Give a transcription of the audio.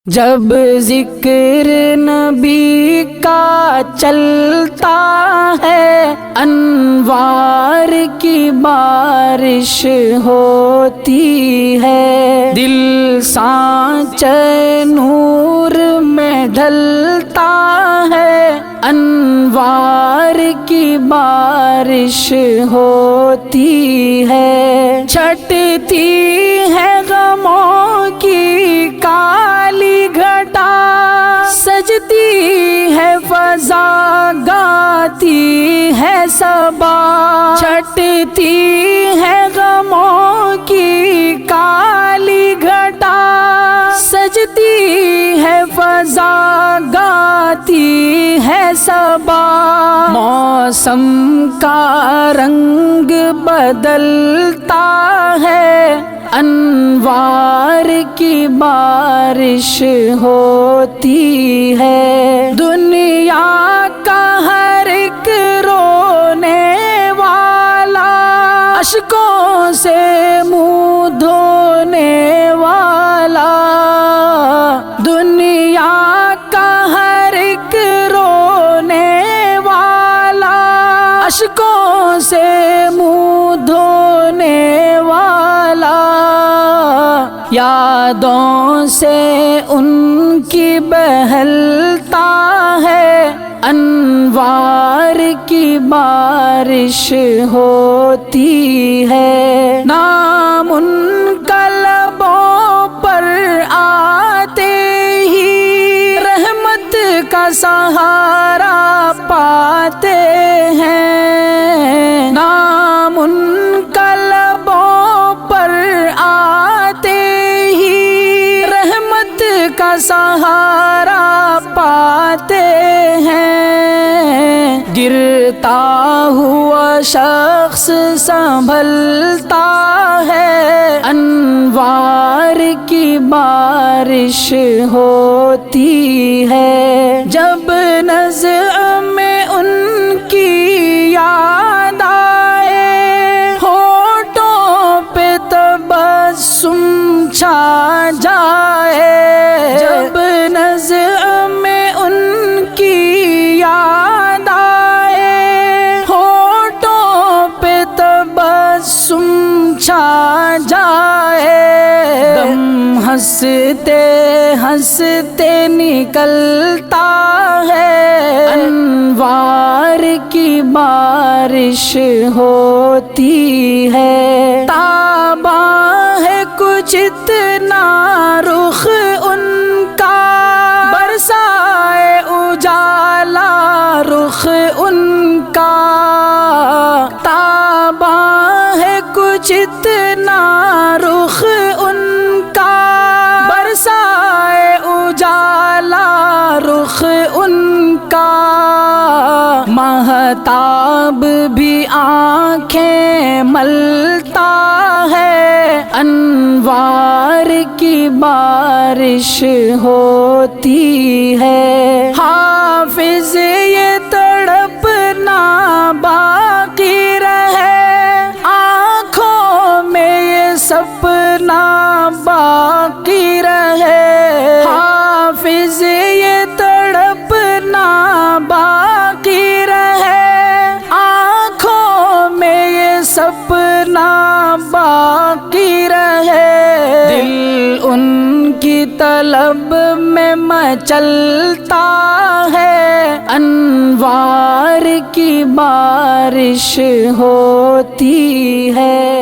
جب ذکر نبی کا چلتا ہے انوار کی بارش ہوتی ہے، دل سانچے نور میں ڈھلتا ہے انوار کی بارش ہوتی ہے، چھٹتی ہے غموں کی کالی گھٹا، سجتی ہے فضا گاتی ہے صبا، چھٹتی ہے غموں کی کالی گھٹا، سجتی ہے فضا گاتی ہے صبا، موسم کا رنگ بدلتا ہے انوار کی بارش ہوتی ہے، دنیا کا ہر ایک رونے والا اشکوں سے منہ دھونے والا، دنیا کا ہر ایک رونے والا اشکوں سے منہ دھونے والا، یادوں سے ان کی بہلتا ہے انوار کی بارش ہوتی ہے، نام ان کا لبوں پر آتے ہی رحمت کا سہارا پاتے ہیں، نام ان کا لبوں پر آتے ہی رحمت کا سہارا پاتے ہیں، گرتا ہوا شخص سنبھلتا ہے انوار کی بارش ہوتی ہے، جب نظر میں ان کی یاد آئے ہونٹوں پہ تبسم چھا جائے، جب نظر میں ان کی یاد آئے ہونٹوں پہ تبسم چھا جائے، دم ہنستے ہنستے نکلتا ہے انوار کی بارش ہوتی ہے، تاباں ہے کچھ اتنا رخ ان کا برسائے اجالا رخ ان کا، تاباں ہے کچھ اتنا رخ ان کا برسائے اجالا رخ ان کا، مہتاب بھی آنکھیں ملتا ہے انوار کی بارش ہوتی ہے، حافظ یہ تڑپنا باقی رہے آنکھوں میں یہ سپنا باقی رہے، حافظ یہ تڑپنا باقی رہے آنکھوں میں یہ سپنا باقی رہے، دل ان کی طلب میں مچلتا ہے انوار کی بارش ہوتی ہے۔